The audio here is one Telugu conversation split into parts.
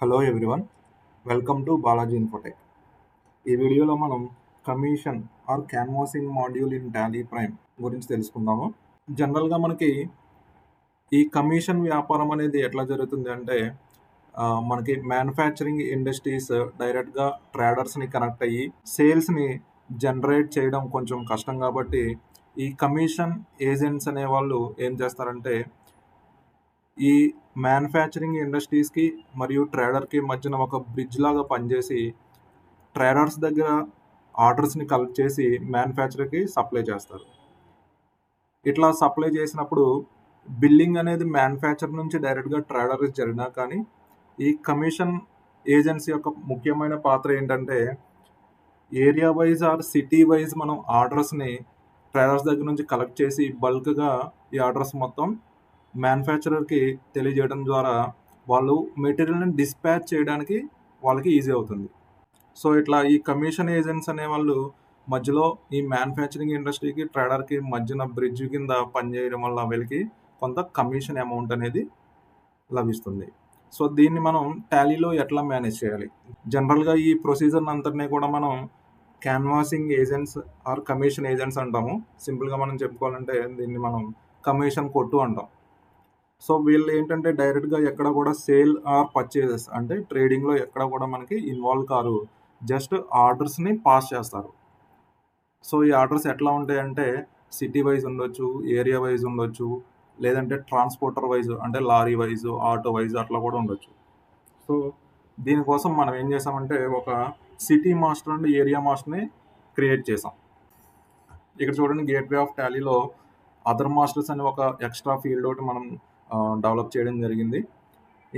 Hello everyone, welcome to Balaji Infotech. ఈ వీడియోలో మనం commission or canvassing module in Tally prime గురించి తెలుసుకుందాము. జనరల్గా మనకి ఈ కమిషన్ వ్యాపారం అనేది ఎట్లా జరుగుతుంది అంటే మనకి మ్యానుఫ్యాక్చరింగ్ ఇండస్ట్రీస్ డైరెక్ట్గా ట్రేడర్స్ని కనెక్ట్ అయ్యి సేల్స్ని జనరేట్ చేయడం కొంచెం కష్టం కాబట్టి ఈ కమిషన్ ఏజెంట్స్ అనే వాళ్ళు ఏం చేస్తారంటే ఈ మ్యానుఫ్యాక్చరింగ్ ఇండస్ట్రీస్కి మరియు ట్రేడర్కి మధ్యన ఒక బ్రిడ్జ్ లాగా పనిచేసి ట్రేడర్స్ దగ్గర ఆర్డర్స్ని కలెక్ట్ చేసి మ్యానుఫ్యాక్చర్కి సప్లై చేస్తారు. ఇట్లా సప్లై చేసినప్పుడు బిల్లింగ్ అనేది మ్యానుఫ్యాక్చర్ నుంచి డైరెక్ట్గా ట్రేడర్కి జరిగినా కానీ ఈ కమిషన్ ఏజెన్సీ యొక్క ముఖ్యమైన పాత్ర ఏంటంటే area wise or city wise మనం ఆర్డర్స్ని ట్రేడర్స్ దగ్గర నుంచి కలెక్ట్ చేసి బల్క్గా ఈ ఆర్డర్స్ మొత్తం మ్యానుఫ్యాక్చరర్కి తెలియజేయడం ద్వారా వాళ్ళు మెటీరియల్ని డిస్పాచ్ చేయడానికి వాళ్ళకి ఈజీ అవుతుంది. సో ఇట్లా ఈ కమిషన్ ఏజెంట్స్ అనేవాళ్ళు మధ్యలో ఈ మ్యానుఫ్యాక్చరింగ్ ఇండస్ట్రీకి ట్రేడర్కి మధ్యన బ్రిడ్జ్ కింద పనిచేయడం వల్ల వీళ్ళకి కొంత కమిషన్ అమౌంట్ అనేది లభిస్తుంది. సో దీన్ని మనం టాలీలో ఎట్లా మేనేజ్ చేయాలి? జనరల్గా ఈ ప్రొసీజర్ అంతటినీ కూడా మనం canvassing agents or commission agents అంటాము. సింపుల్గా మనం చెప్పుకోవాలంటే దీన్ని మనం కమిషన్ కొట్టు అంటాం. సో వీళ్ళు ఏంటంటే డైరెక్ట్గా ఎక్కడ కూడా సేల్ ఆర్ పర్చేజెస్ అంటే ట్రేడింగ్లో ఎక్కడ కూడా మనకి ఇన్వాల్వ్ కారు, జస్ట్ ఆర్డర్స్ని పాస్ చేస్తారు. సో ఈ ఆర్డర్స్ ఎట్లా ఉంటాయంటే సిటీ వైజ్ ఉండొచ్చు, ఏరియా వైజ్ ఉండొచ్చు, లేదంటే ట్రాన్స్పోర్టర్ వైజ్ అంటే లారీ వైజ్, ఆటో వైజ్ అట్లా కూడా ఉండొచ్చు. సో దీనికోసం మనం ఏం చేసామంటే ఒక సిటీ మాస్టర్ అండ్ ఏరియా మాస్టర్ని క్రియేట్ చేసాం. ఇక్కడ చూడండి, గేట్వే ఆఫ్ టాలీలో అదర్ మాస్టర్స్ అని ఒక ఎక్స్ట్రా ఫీల్డ్ ఒకటి మనం డెవలప్ చేయడం జరిగింది.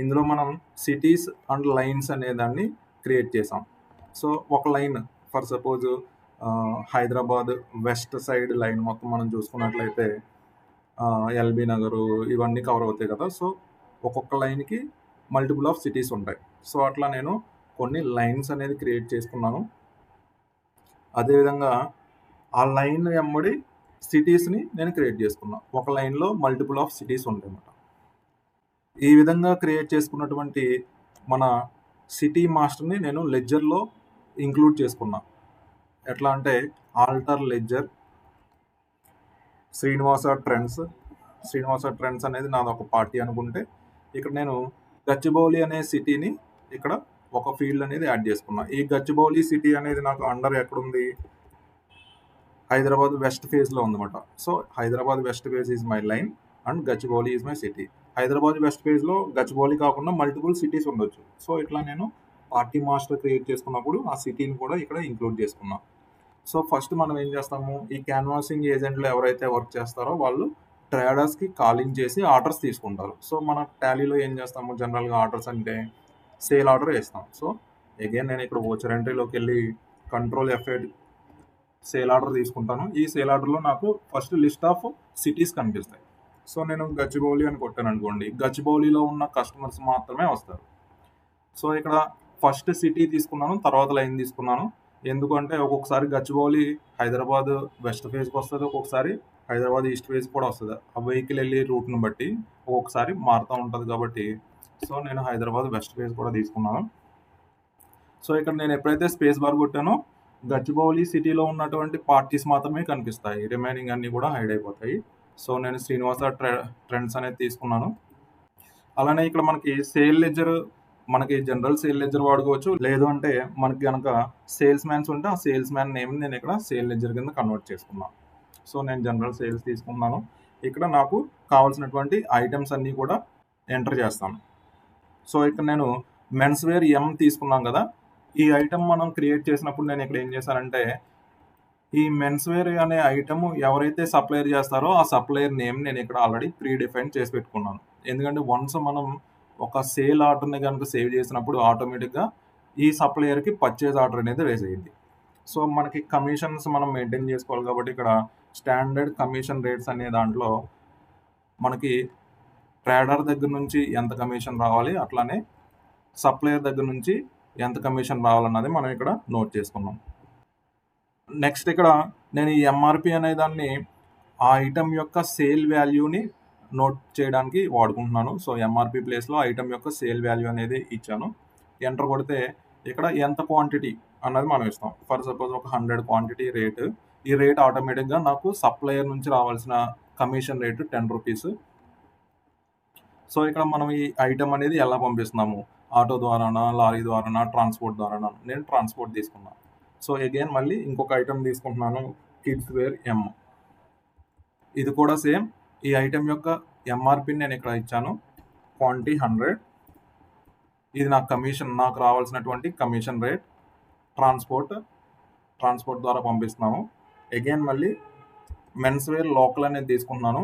ఇందులో మనం సిటీస్ అండ్ లైన్స్ అనే దాన్ని క్రియేట్ చేసాం. సో ఒక line for suppose Hyderabad west side line మొత్తం మనం చూసుకున్నట్లయితే ఎల్బీ నగరు ఇవన్నీ కవర్ అవుతాయి కదా. సో ఒక్కొక్క లైన్కి మల్టిపుల్ ఆఫ్ సిటీస్ ఉంటాయి. సో అట్లా నేను కొన్ని లైన్స్ అనేది క్రియేట్ చేసుకున్నాను. అదేవిధంగా ఆ లైన్ వెంబడి సిటీస్ని నేను క్రియేట్ చేసుకున్నాను. ఒక లైన్లో మల్టిపుల్ ఆఫ్ సిటీస్ ఉంటాయి అన్నమాట. ఈ విధంగా క్రియేట్ చేసుకున్నటువంటి మన సిటీ మాస్టర్ని నేను లెడ్జర్లో ఇంక్లూడ్ చేసుకున్నా. ఎట్లా అంటే ఆల్టర్ లెడ్జర్ శ్రీనివాస ట్రెండ్స్ అనేది నాది ఒక పార్టీ అనుకుంటే ఇక్కడ నేను గచ్చిబౌలి అనే సిటీని ఇక్కడ ఒక ఫీల్డ్ అనేది యాడ్ చేసుకున్నా. ఈ గచ్చిబౌలి సిటీ అనేది నాకు అండర్ ఎక్కడుంది, హైదరాబాద్ వెస్ట్ ఫేజ్లో ఉందన్నమాట. So Hyderabad west phase is my line and Gachibowli is my city. Hyderabad west ఫేజ్లో గచ్చిబౌలి కాకుండా మల్టిపుల్ సిటీస్ ఉండొచ్చు. సో ఇట్లా నేను పార్టీ మాస్టర్ క్రియేట్ చేసుకున్నప్పుడు ఆ సిటీని కూడా ఇక్కడ ఇంక్లూడ్ చేసుకున్నాం. సో ఫస్ట్ మనం ఏం చేస్తాము, ఈ క్యాన్వాసింగ్ ఏజెంట్లు ఎవరైతే వర్క్ చేస్తారో వాళ్ళు ట్రేడర్స్కి కాలింగ్ చేసి ఆర్డర్స్ తీసుకుంటారు. సో మన టాలీలో ఏం చేస్తాము, జనరల్గా ఆర్డర్స్ అంటే సేల్ ఆర్డర్ వేస్తాం. సో అగైన్ నేను ఇక్కడ ఓచర్ ఎంట్రీలోకి వెళ్ళి కంట్రోల్ F8 సేల్ ఆర్డర్ తీసుకుంటాను. ఈ సేల్ ఆర్డర్లో నాకు ఫస్ట్ లిస్ట్ ఆఫ్ సిటీస్ కనిపిస్తాయి. సో నేను గచ్చిబౌలి అని కొట్టాను అనుకోండి, గచ్చిబౌలిలో ఉన్న కస్టమర్స్ మాత్రమే వస్తారు. సో ఇక్కడ ఫస్ట్ సిటీ తీసుకున్నాను, తర్వాత లైన్ తీసుకున్నాను. ఎందుకంటే ఒక్కొక్కసారి గచ్చిబౌలి హైదరాబాద్ వెస్ట్ ఫేజ్కి వస్తుంది, ఒక్కొక్కసారి హైదరాబాద్ ఈస్ట్ ఫేజ్ కూడా వస్తుంది. ఆ వెహికల్ వెళ్ళి రూట్ని బట్టి ఒక్కొక్కసారి మారుతూ ఉంటుంది కాబట్టి సో నేను హైదరాబాద్ వెస్ట్ ఫేజ్ కూడా తీసుకున్నాను. సో ఇక్కడ నేను ఎప్పుడైతే స్పేస్ బార్ కొట్టానో గచ్చిబౌలి సిటీలో ఉన్నటువంటి పార్టీస్ మాత్రమే కనిపిస్తాయి, రిమైనింగ్ అన్నీ కూడా హైడ్ అయిపోతాయి. సో నేను శ్రీనివాస ట్రెండ్స్ అనేది తీసుకున్నాను. అలానే ఇక్కడ మనకి సేల్ లెడ్జర్, మనకి జనరల్ సేల్ లెడ్జర్ వాడుకోవచ్చు, లేదు అంటే మనకి కనుక సేల్స్ మ్యాన్స్ ఉంటే ఆ సేల్స్ మ్యాన్ నేమ్ నేను ఇక్కడ సేల్ లెడ్జర్ కింద కన్వర్ట్ చేసుకున్నాను. సో నేను జనరల్ సేల్స్ తీసుకున్నాను. ఇక్కడ నాకు కావాల్సినటువంటి ఐటమ్స్ అన్నీ కూడా ఎంటర్ చేస్తాను. సో ఇక్కడ నేను మెన్స్ వేర్ M తీసుకున్నాం కదా, ఈ ఐటమ్ మనం క్రియేట్ చేసినప్పుడు నేను ఇక్కడ ఏం చేశానంటే ఈ మెన్స్ వేర్ అనే ఐటమ్ ఎవరైతే సప్లయర్ చేస్తారో ఆ సప్లయర్ నేమ్ నేను ఇక్కడ ఆల్రెడీ ప్రీ డిఫైన్ చేసి పెట్టుకున్నాను. ఎందుకంటే వన్స్ మనం ఒక సేల్ ఆర్డర్ని కనుక సేవ్ చేసినప్పుడు ఆటోమేటిక్గా ఈ సప్లయర్కి పర్చేజ్ ఆర్డర్ అనేది రేజ్ అయ్యింది. సో మనకి కమిషన్స్ మనం మెయింటైన్ చేసుకోవాలి కాబట్టి ఇక్కడ స్టాండర్డ్ కమిషన్ రేట్స్ అనే దాంట్లో మనకి ట్రేడర్ దగ్గర నుంచి ఎంత కమిషన్ రావాలి, అట్లానే సప్లయర్ దగ్గర నుంచి ఎంత కమిషన్ రావాలన్నది మనం ఇక్కడ నోట్ చేసుకున్నాం. నెక్స్ట్ ఇక్కడ నేను ఈ MRP అనే దాన్ని ఆ ఐటమ్ యొక్క సేల్ వాల్యూని నోట్ చేయడానికి వాడుకుంటున్నాను. సో MRP ప్లేస్లో ఐటమ్ యొక్క సేల్ వాల్యూ అనేది ఇచ్చాను. ఎంటర్ కొడితే ఇక్కడ ఎంత క్వాంటిటీ అన్నది మనం ఇస్తాం. ఫర్ సపోజ్ ఒక 100 క్వాంటిటీ రేటు. ఈ రేట్ ఆటోమేటిక్‌గా నాకు సప్లయర్ నుంచి రావాల్సిన కమిషన్ రేటు రూ. 10. సో, ఇక్కడ మనం ఈ ఐటెమ్ అనేది ఎలా పంపిస్తున్నాము? ఆటో ద్వారానా? లారీ ద్వారానా? ట్రాన్స్‌పోర్ట్ ద్వారానా? నేను ట్రాన్స్‌పోర్ట్ తీసుకున్నా. సో, అగైన్ మళ్ళీ ఇంకొక ఐటెమ్ తీసుకుంటున్నాను. కిడ్స్ వేర్ ఎమ్. ఇది కూడా సేమ్. ఈ ఐటెమ్ యొక్క ఎంఆర్‌పిని నేను ఇక్కడ ఇచ్చాను. క్వాంటిటీ 100. ఇది నాకు రావాల్సినటువంటి కమిషన్ రేట్. ట్రాన్స్‌పోర్ట్ ద్వారా పంపిస్తున్నాము. అగైన్ మళ్ళీ మెన్స్ వేర్ లోకల్ అనేది తీసుకుంటున్నాను.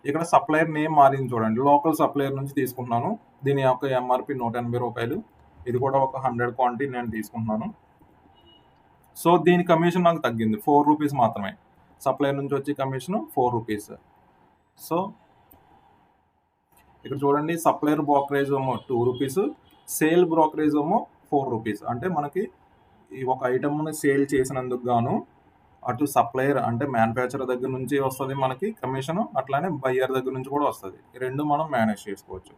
ఇక్కడ సప్లయర్ నేమ్ మారింది చూడండి. లోకల్ సప్లయర్ నుంచి తీసుకుంటున్నాను. దీని యొక్క ఎంఆర్‌పి రూ. 180. ఇది కూడా ఒక 100 క్వాంటిటీ నేను తీసుకుంటున్నాను. సో, దీని కమిషన్ నాకు తగ్గింది. రూ. 4 మాత్రమే. సప్లయర్ నుంచి వచ్చే కమిషన్ రూ. 4. సో, ఇక్కడ చూడండి సప్లయర్ బ్రోకరేజ్ ఏమో రూ. 2, సేల్ బ్రోకరేజ్ ఏమో రూ. 4. అంటే మనకి ఈ ఒక ఐటమ్‌ని సేల్ చేసినందుకు గాను అటు సప్లయర్ అంటే మ్యానుఫ్యాక్చరర్ దగ్గర నుంచి వస్తది మనకి కమిషను. అట్లానే బయ్యర్ దగ్గర నుంచి కూడా వస్తది. ఈ 2 మనం మేనేజ్ చేసుకోవచ్చు.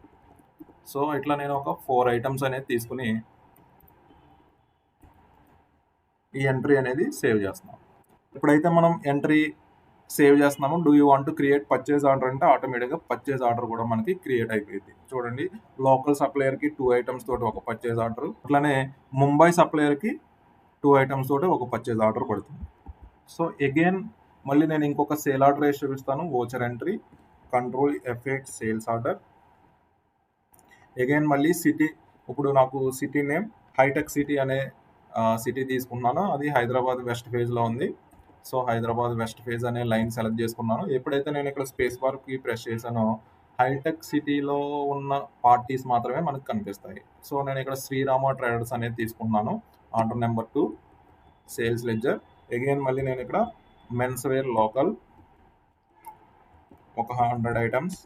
సో, ఇట్లా నేను ఒక 4 ఐటమ్స్ అనేది తీసుకొని ఈ ఎంట్రీ అనేది సేవ్ చేస్తున్నాం. ఎప్పుడైతే మనం ఎంట్రీ సేవ్ చేస్తున్నామో do you want to create purchase order అంటే ఆటోమేటిక్‌గా పర్చేజ్ ఆర్డర్ కూడా మనకి క్రియేట్ అయిపోయిద్ది. చూడండి లోకల్ సప్లయర్‌కి 2 ఐటమ్స్ తోటి ఒక పర్చేజ్ ఆర్డర్. అట్లానే ముంబై సప్లయర్‌కి 2 ఐటమ్స్ తోటి ఒక పర్చేజ్ ఆర్డర్ పడుతుంది. సో, అగైన్ మళ్ళీ నేను ఇంకొక సేల్ ఆర్డర్ వేసి చూపిస్తాను. Voucher entry, control F8 sales order. Again మళ్ళీ సిటీ. ఇప్పుడు నాకు సిటీ నేమ్ హైటెక్ సిటీ అనే సిటీ తీసుకున్నాను. అది హైదరాబాద్ వెస్ట్ ఫేజ్‌లో ఉంది. సో, హైదరాబాద్ వెస్ట్ ఫేజ్ అనే లైన్ సెలెక్ట్ చేసుకున్నాను. ఎప్పుడైతే నేను ఇక్కడ స్పేస్ బార్‌కి ప్రెస్ చేశానో హైటెక్ సిటీలో ఉన్న పార్టీస్ మాత్రమే మనకు కనిపిస్తాయి. సో, నేను ఇక్కడ శ్రీరామ ట్రేడర్స్ అనేది తీసుకుంటున్నాను. Order number 2 sales ledger. Again మళ్ళీ నేను ఇక్కడ మెన్స్ వేర్ లోకల్ ఒక 100 ఐటమ్స్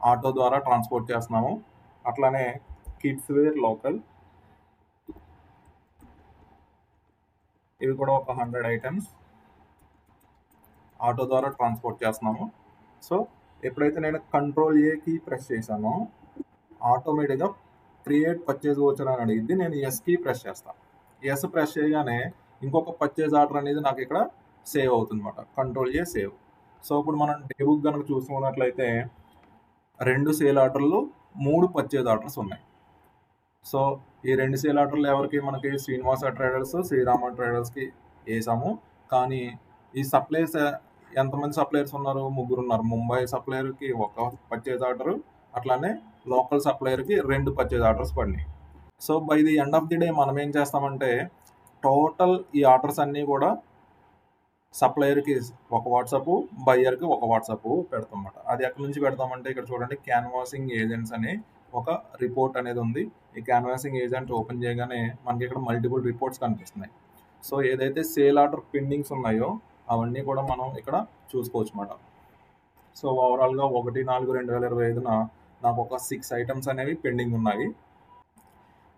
ఆటో ద్వారా ట్రాన్స్‌పోర్ట్ చేస్తున్నాము. అట్లానే కిడ్స్ వేర్ లోకల్ ఇవి కూడా ఒక 100 ఐటమ్స్ ఆటో ద్వారా ట్రాన్స్‌పోర్ట్ చేస్తున్నాము. సో, ఎప్పుడైతే నేను కంట్రోల్ ఏ కీ ప్రెస్ చేశానో ఆటోమేటిక్‌గా క్రియేట్ పర్చేజ్ వోచర్ అని అడిగిద్ది. నేను ఎస్ కీ ప్రెస్ చేస్తాను. ఎస్ ప్రెస్ చేయగానే ఇంకొక పర్చేజ్ ఆర్డర్ అనేది నాకు ఇక్కడ సేవ్ అవుతుందన్నమాట. Control A save. సో, ఇప్పుడు మనం డే బుక్ గనుక చూసుకున్నట్లయితే 2 సేల్ ఆర్డర్‌లు, 3 పర్చేజ్ ఆర్డర్స్ ఉన్నాయి. సో, ఈ 2 సేల్ ఆర్డర్‌లు ఎవరికి మనకి శ్రీనివాస ట్రేడర్స్, శ్రీరామ ట్రేడర్స్‌కి ఏసాము. కానీ ఈ సప్లయర్స్ ఎంతమంది సప్లయర్స్ ఉన్నారు? ముగ్గురున్నారు. ముంబై సప్లయర్‌కి ఒక పర్చేజ్ ఆర్డరు, అట్లానే లోకల్ సప్లయర్‌కి 2 పర్చేజ్ ఆర్డర్స్ పడినాయి. So, by the end of the day మనం ఏం చేస్తామంటే టోటల్ ఈ ఆర్డర్స్ అన్నీ కూడా సప్లయర్‌కి ఒక వాట్సాపు, బయ్యర్‌కి ఒక వాట్సాపు పెడతామన్నమాట. అది ఎక్కడి నుంచి పెడతామంటే ఇక్కడ చూడండి క్యాన్వాసింగ్ ఏజెంట్స్ అని ఒక రిపోర్ట్ అనేది ఉంది. ఈ క్యాన్వాసింగ్ ఏజెంట్ ఓపెన్ చేయగానే మనకి ఇక్కడ మల్టిపుల్ రిపోర్ట్స్ కనిపిస్తున్నాయి. సో, ఏదైతే సేల్ ఆర్డర్ పెండింగ్స్ ఉన్నాయో అవన్నీ కూడా మనం ఇక్కడ చూసుకోవచ్చన్నమాట. సో, ఓవరాల్‌గా 1/4/2025న నాకు ఒక 6 ఐటమ్స్ అనేవి పెండింగ్ ఉన్నాయి.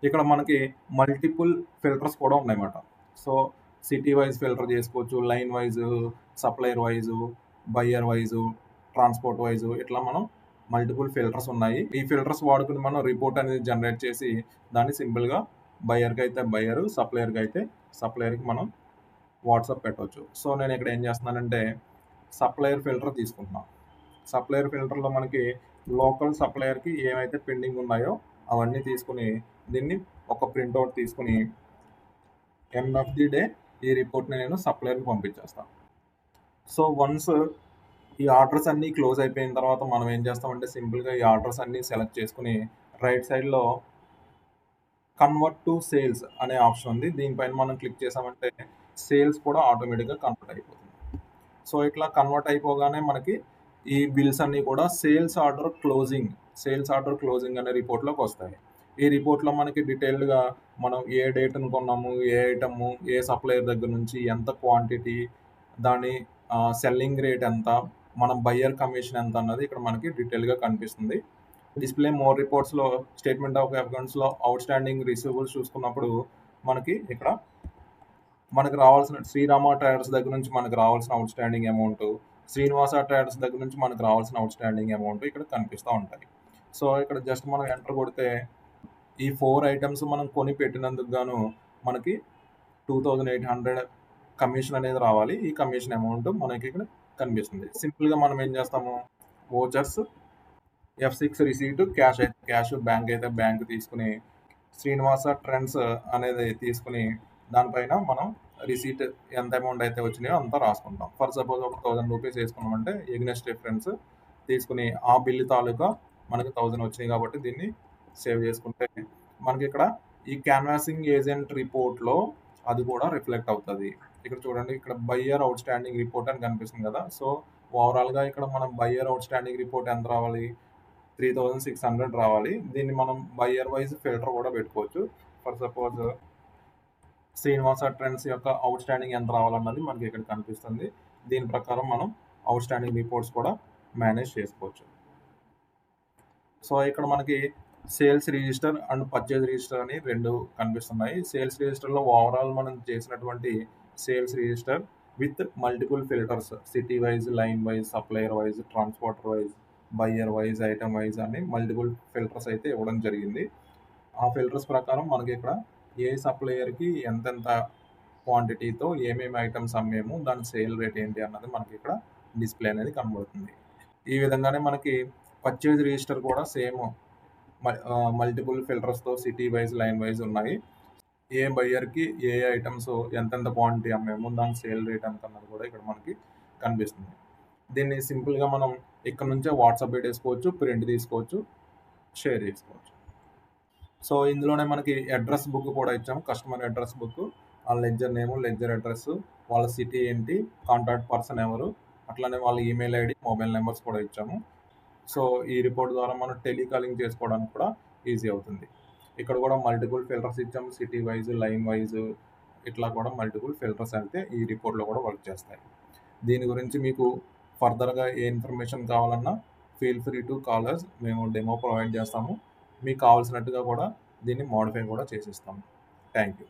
ఇక్కడ మనకి మల్టిపుల్ ఫిల్టర్స్ కూడా ఉన్నాయన్నమాట. సో, సిటీ వైజ్ ఫిల్టర్ చేసుకోవచ్చు. Line wise, supplier wise, buyer wise, transport wise ఇట్లా మనం మల్టిపుల్ ఫిల్టర్స్ ఉన్నాయి. ఈ ఫిల్టర్స్ వాడుకొని మనం రిపోర్ట్ అనేది జనరేట్ చేసి దాన్ని సింపుల్‌గా బయ్యర్‌కి అయితే బయ్యర్, సప్లయర్‌కి అయితే సప్లయర్‌కి మనం వాట్సాప్ పెట్టొచ్చు. సో, నేను ఇక్కడ ఏం చేస్తున్నానంటే సప్లయర్ ఫిల్టర్ తీసుకుంటున్నాను. సప్లయర్ ఫిల్టర్‌లో మనకి లోకల్ సప్లయర్‌కి ఏమైతే పెండింగ్ ఉన్నాయో అవన్నీ తీసుకొని దీన్ని ఒక ప్రింట్‌ఔట్ తీసుకొని ఎండ్ ఆఫ్ ది డే ఈ రిపోర్ట్‌ని నేను సప్లయర్‌కి పంపించేస్తాను. సో, వన్స్ ఈ ఆర్డర్స్ అన్నీ క్లోజ్ అయిపోయిన తర్వాత మనం ఏం చేస్తామంటే సింపుల్‌గా ఈ ఆర్డర్స్ అన్నీ సెలెక్ట్ చేసుకొని రైట్ సైడ్‌లో కన్వర్ట్ టు సేల్స్ అనే ఆప్షన్ ఉంది. దీనిపైన మనం క్లిక్ చేసామంటే సేల్స్ కూడా ఆటోమేటిక్‌గా కన్వర్ట్ అయిపోతుంది. సో, ఇట్లా కన్వర్ట్ అయిపోగానే మనకి ఈ బిల్స్ అన్నీ కూడా సేల్స్ ఆర్డర్ క్లోజింగ్ అనే రిపోర్ట్‌లోకి వస్తాయి. ఈ రిపోర్ట్‌లో మనకి డీటెయిల్డ్‌గా మనం ఏ డేట్‌న కొన్నాము, ఏ ఐటము, ఏ సప్లయర్ దగ్గర నుంచి, ఎంత క్వాంటిటీ, దాని సెల్లింగ్ రేట్ ఎంత, మన బయ్యర్ కమిషన్ ఎంత అన్నది ఇక్కడ మనకి డీటెయిల్‌గా కనిపిస్తుంది. డిస్‌ప్లే మోర్ రిపోర్ట్స్‌లో స్టేట్మెంట్ ఆఫ్ అకౌంట్స్‌లో అవుట్‌స్టాండింగ్ రిసీవబుల్స్ చూసుకున్నప్పుడు మనకి ఇక్కడ మనకు రావాల్సిన శ్రీరామ ట్రేడర్స్ దగ్గర నుంచి మనకు రావాల్సిన అవుట్‌స్టాండింగ్ అమౌంటు, శ్రీనివాస ట్రేడర్స్ దగ్గర నుంచి మనకు రావాల్సిన అవుట్‌స్టాండింగ్ అమౌంట్ ఇక్కడ కనిపిస్తా ఉంటాయి. సో ఇక్కడ జస్ట్ మనం ఎంటర్ కొడితే ఈ 4 ఐటమ్స్ మనం కొని పెట్టినందుకు గాను మనకి 2800 కమిషన్ అనేది రావాలి. ఈ కమిషన్ అమౌంట్ మనకి ఇక్కడ కనిపిస్తుంది. సింపుల్‌గా మనం ఏం చేస్తాము, వోచర్స్, F6 రిసీట్, క్యాష్ అయితే క్యాష్, బ్యాంక్ అయితే బ్యాంక్ తీసుకుని శ్రీనివాస ట్రెండ్స్ అనేది తీసుకుని దానిపైన మనం రిసీట్ ఎంత అమౌంట్ అయితే వచ్చినాయో అంతా రాసుకుంటాం. ఫర్ సపోజ్ ఒక 1000 రూపీస్ వేసుకున్నామంటే ఎగ్నెస్ట్ డిఫరెన్స్ తీసుకుని ఆ బిల్లు తాలూకా మనకి 1000 వచ్చినాయి కాబట్టి దీన్ని సేవ్ చేసుకుంటే మనకి ఇక్కడ ఈ క్యాన్వాసింగ్ ఏజెంట్ రిపోర్ట్లో అది కూడా రిఫ్లెక్ట్ అవుతుంది. ఇక్కడ చూడండి, ఇక్కడ బయ్యర్ అవుట్ స్టాండింగ్ రిపోర్ట్ అని కనిపిస్తుంది కదా. సో ఓవరాల్గా ఇక్కడ మనం బయ్యర్ అవుట్ స్టాండింగ్ రిపోర్ట్ ఎంత రావాలి, 3600 రావాలి. దీన్ని మనం బయ్యర్ వైజ్ ఫిల్టర్ కూడా పెట్టుకోవచ్చు. ఫర్ సపోజ్ శ్రీనివాస ట్రెండ్స్ యొక్క అవుట్ స్టాండింగ్ ఎంత రావాలన్నది మనకి ఇక్కడ కనిపిస్తుంది. దీని ప్రకారం మనం అవుట్ స్టాండింగ్ రిపోర్ట్స్ కూడా మేనేజ్ చేసుకోవచ్చు. సో ఇక్కడ మనకి sales register and purchase register అని 2 కనిపిస్తున్నాయి. సేల్స్ రిజిస్టర్లో ఓవరాల్ మనం చేసినటువంటి sales register with multiple filters, city wise, line wise, supplier wise, transporter wise, buyer wise, item wise అని మల్టిపుల్ ఫిల్టర్స్ అయితే ఇవ్వడం జరిగింది. ఆ ఫిల్టర్స్ ప్రకారం మనకి ఇక్కడ ఏ సప్లయర్కి ఎంతెంత క్వాంటిటీతో ఏమేమి ఐటమ్స్ అమ్మేము, దాని సేల్ రేట్ ఏంటి అన్నది మనకి ఇక్కడ డిస్ప్లే అనేది కనబడుతుంది. ఈ విధంగానే మనకి పర్చేజ్ రిజిస్టర్ కూడా సేమ్ మల్టిపుల్ ఫిల్టర్స్తో సిటీ వైజ్, లైన్ వైజ్ ఉన్నాయి. ఏ బయ్యర్కి ఏ ఐటమ్స్ ఎంతెంత క్వాంటిటీ అమ్మేము, దాని సేల్ రేట్ ఎంత అన్నది కూడా ఇక్కడ మనకి కనిపిస్తుంది. దీన్ని సింపుల్గా మనం ఇక్కడ నుంచే వాట్సాప్ పెట్టేసుకోవచ్చు, ప్రింట్ తీసుకోవచ్చు, షేర్ చేసుకోవచ్చు. సో ఇందులోనే మనకి అడ్రస్ బుక్ కూడా ఇచ్చాము, కస్టమర్ అడ్రస్ బుక్, వాళ్ళ లెడ్జర్ నేము, లెడ్జర్ అడ్రస్, వాళ్ళ సిటీ ఏంటి, కాంటాక్ట్ పర్సన్ ఎవరు, అట్లానే వాళ్ళ ఈమెయిల్ ఐడి, మొబైల్ నెంబర్స్ కూడా ఇచ్చాము. సో ఈ రిపోర్ట్ ద్వారా మనం టెలికాలింగ్ చేసుకోవడానికి కూడా ఈజీ అవుతుంది. ఇక్కడ కూడా మల్టిపుల్ ఫిల్టర్స్ ఇచ్చాము, సిటీ వైజ్, లైన్ వైజ్, ఇట్లా కూడా మల్టిపుల్ ఫిల్టర్స్ అయితే ఈ రిపోర్ట్లో కూడా వర్క్ చేస్తాయి. దీని గురించి మీకు ఫర్దర్గా ఏ ఇన్ఫర్మేషన్ కావాలన్నా ఫీల్ ఫ్రీ టు కాలర్స్, మేము డెమో ప్రొవైడ్ చేస్తాము. మీకు కావాల్సినట్టుగా కూడా దీన్ని మోడిఫై కూడా చేసిస్తాము. Thank you.